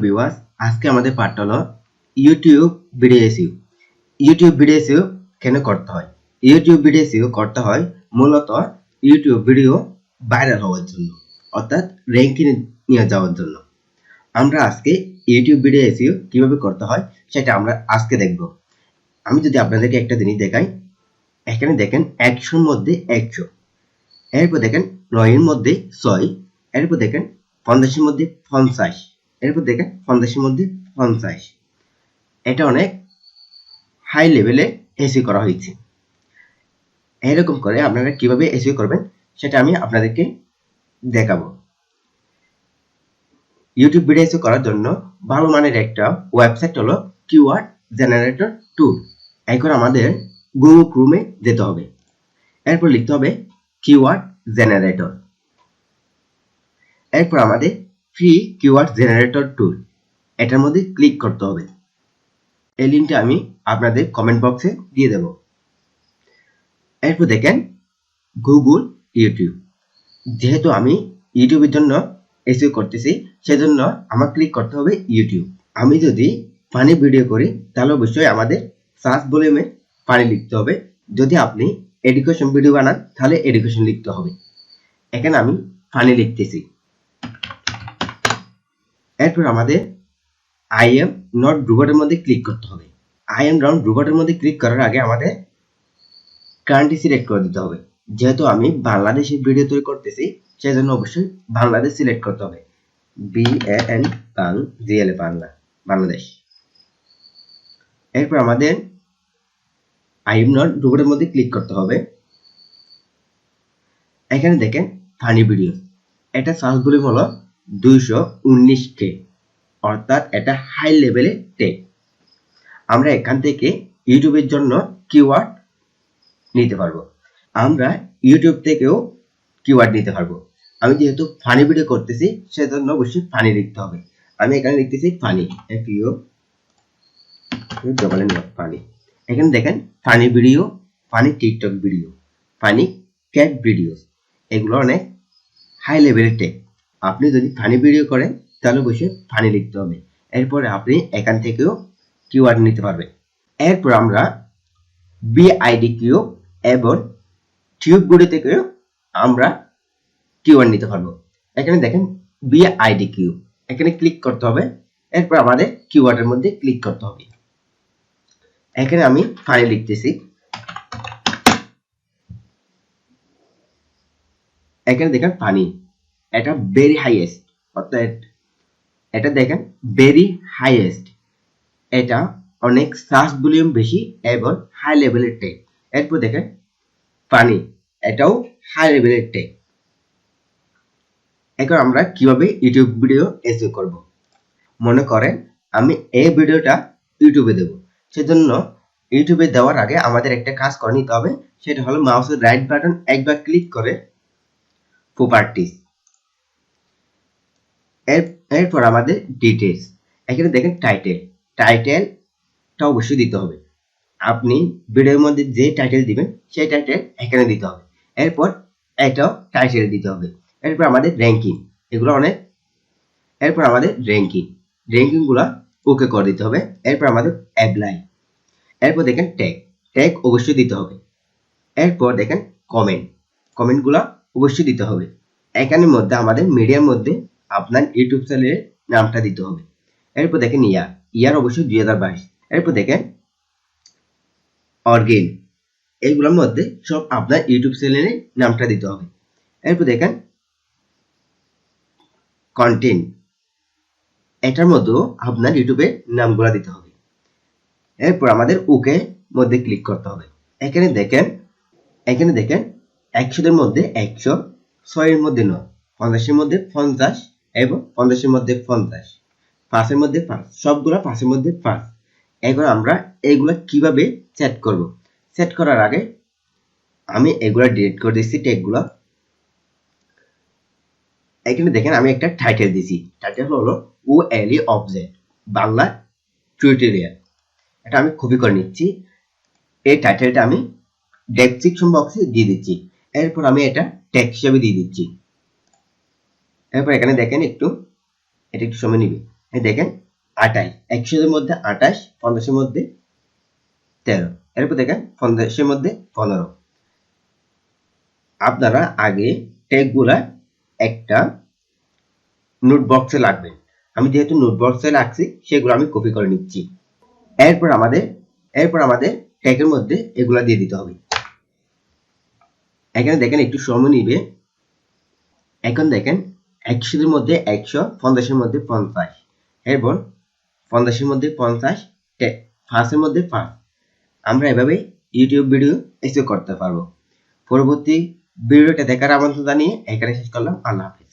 Viewers, আজকে আমাদের part হলো YouTube video SEO. YouTube video SEO কেন করতে হয়? ইউটিউব ভিডিও এসইও করতে হয় মূলত ইউটিউব ভিডিও ভাইরাল হওয়ার জন্য, অর্থাৎ র্যাঙ্কিং নিয়ে যাওয়ার জন্য। আমরা আজকে ইউটিউব ভিডিও এসইও কিভাবে করতে হয় সেটা আমরা আজকে দেখব। আমি যদি আপনাদেরকে একটা জিনিস দেখাই, এখানে দেখেন 100 এর মধ্যে 100, এরপর দেখেন 9 এর মধ্যে 6, এরপর দেখেন 50 এর মধ্যে 50, এরপর দেখেন 50 এর মধ্যে 50। এটা অনেক হাই লেভেলে এসইও করা হয়েছে। এরকম করে আপনারা কিভাবে এসইও করবেন সেটা আমি আপনাদেরকে দেখাবো। ইউটিউব ভিডিও এসইও করার জন্য ভালো মানের একটা ওয়েবসাইট হলো কিওয়ার্ড জেনারেটর টুল। এখন আমাদের গুগল ক্রোমে যেতে হবে, এরপর লিখতে হবে কিওয়ার্ড জেনারেটর। এরপর আমাদের ফ্রি কিওয়ার্ড জেনারেটর টুল, এটার মধ্যে ক্লিক করতে হবে। এই লিঙ্কটা আমি আপনাদের কমেন্ট বক্সে দিয়ে দেব। এরপর দেখেন গুগল ইউটিউব। যেহেতু আমি ইউটিউবের জন্য এসইও করতেছি, সেজন্য আমার ক্লিক করতে হবে ইউটিউব। আমি যদি ফানি ভিডিও করি তাহলে অবশ্যই আমাদের সার্চ ভলিউমে ফানি লিখতে হবে। যদি আপনি এডুকেশন ভিডিও বানান তাহলে এডুকেশন লিখতে হবে। এখানে আমি ফানি লিখতেছি। এরপর আমাদের আই এম নট রোবটের মধ্যে ক্লিক করতে হবে। আই এম নট রোবটের মধ্যে ক্লিক করার আগে আমাদের কান্ট্রি সিলেক্ট করে দিতে হবে। যেহেতু আমি বাংলাদেশের ভিডিও তৈরি করতেছি, সেজন্য অবশ্যই বাংলাদেশ সিলেক্ট করতে হবে। BAN বাংলা, বাংলাদেশ। এরপর আমাদের আই এম নট রোবটের মধ্যে ক্লিক করতে হবে। এখানে দেখেন ফানি ভিডিও, এটা সার্চ ভলিউম হলো 219K, অর্থাৎ এটা হাই লেভেলের টেক। আমরা এখান থেকে ইউটিউবের জন্য কিওয়ার্ড নিতে পারবো। আমরা ইউটিউব থেকেও কিওয়ার্ড নিতে পারবো। আমি যেহেতু ফানি ভিডিও করতেছি, সেজন্য অবশ্যই ফানি লিখতে হবে। আমি এখানে লিখতেছি ফানি, ফানি। এখানে দেখেন funny video, funny TikTok video, funny cat video, এগুলো অনেক হাই লেভেলের টেক। আপনি যদি ফানি ভিডিও করেন তাহলে অবশ্যই ফানি লিখতে হবে। এরপরে আপনি এখান থেকেও কিওয়ার্ড নিতে পারবেন। এরপর আমরা বিআইডি কিউ এবং টিউব গুলি থেকেও আমরা কিওয়ার্ড নিতে পারবো। এখানে দেখেন বিআইডি কিউ, এখানে ক্লিক করতে হবে। এরপর আমাদের কিওয়ার্ডের মধ্যে ক্লিক করতে হবে। এখানে আমি ফানি লিখতেছি। এখানে দেখেন ফানি, এটা ভেরি হাইয়েস্ট, অর্থাৎ এটা দেখেন ভেরি হাইয়েস্ট, এটা অনেক সার্চ ভলিউম বেশি এবং হাই লেভেলের টেক। এরপর দেখেন ফানি, এটাও হাই লেভেলের টেক। এখন আমরা কিভাবে ইউটিউব ভিডিও এসইও করব? মনে করেন আমি এই ভিডিওটা ইউটিউবে দেব, সেজন্য ইউটিউবে দেওয়ার আগে আমাদের একটা কাজ করে নিতে হবে। সেটা হলো মাউসের রাইট বাটন একবার ক্লিক করে প্রপার্টিজ, এরপর আমাদের ডিটেলস। এখানে দেখেন টাইটেলটা অবশ্যই দিতে হবে। আপনি ভিডিওর মধ্যে যে টাইটেল দিবেন সেই টাইটেল এখানে দিতে হবে। এরপর এটাও টাইটেল দিতে হবে। এরপর আমাদের র্যাঙ্কিং, এগুলো অনেক। এরপর আমাদের র্যাঙ্কিং গুলা ওকে করে দিতে হবে। এরপর আমাদের অ্যাপ্লাই। এরপর দেখেন ট্যাগ অবশ্যই দিতে হবে। এরপর দেখেন কমেন্ট গুলা অবশ্যই দিতে হবে। এখানের মধ্যে আমাদের মিডিয়ার মধ্যে আপনার ইউটিউব চ্যানেলের নামটা দিতে হবে। এরপর দেখেন ইয়ার অবশ্যই 2022। এরপর দেখেন অর্গেন, এইগুলোর মধ্যে সব আপনার ইউটিউব চ্যানেলের নামটা দিতে হবে। এরপর দেখেন কন্টেন্ট, এটার মধ্যেও আপনার ইউটিউবের নামগুলো দিতে হবে। এরপর আমাদের ওকে মধ্যে ক্লিক করতে হবে। এখানে দেখেন 100 এর মধ্যে 100, 6 এর মধ্যে 9, 50 এর মধ্যে 50 এবং 50 এর মধ্যে 50, 5 এর মধ্যে 5, সবগুলো 5 এর মধ্যে 5। এখন আমরা এইগুলা কিভাবে সেট করব? সেট করার আগে আমি এগুলা ডিলিট করে দিচ্ছি ট্যাগগুলো। এখানে দেখেন আমি একটা টাইটেল দিছি, টাইটেল হলো ওএলই অবজেক্ট বাংলা টিউটোরিয়াল। এটা আমি কপি করে নিচ্ছি। এই টাইটেলটা আমি ডেসক্রিপশন বক্সে দিয়ে দিচ্ছি। এরপর আমি এটা ট্যাগ হিসেবে দিয়ে দিচ্ছি। এরপর এখানে দেখেন এটা একটু সময় নেবে। এই দেখেন 28, 100 এর মধ্যে 28, 50 এর মধ্যে 13, এরপর দেখেন 50 এর মধ্যে 15। আপনারা আগে ট্যাগগুলা একটা নোট বক্সে রাখবেন। আমি যেহেতু নোট বক্সে রাখছি সেগুলো আমি কপি করে নিচ্ছি। এরপর আমাদের ট্যাগের মধ্যে এগুলা দিয়ে দিতে হবে। এখানে দেখেন একটু সময় নিবে। এখন দেখেন 100 এর মধ্যে 100, 50 এর মধ্যে 50, এরপর 50 এর মধ্যে 50, 5 এর মধ্যে 5। আমরা এভাবে ইউটিউব ভিডিও এসিও করতে পারবো। পরবর্তী ভিডিওটা দেখার আমন্ত্রণ জানিয়ে এখানে শেষ করলাম। আল্লাহ হাফেজ।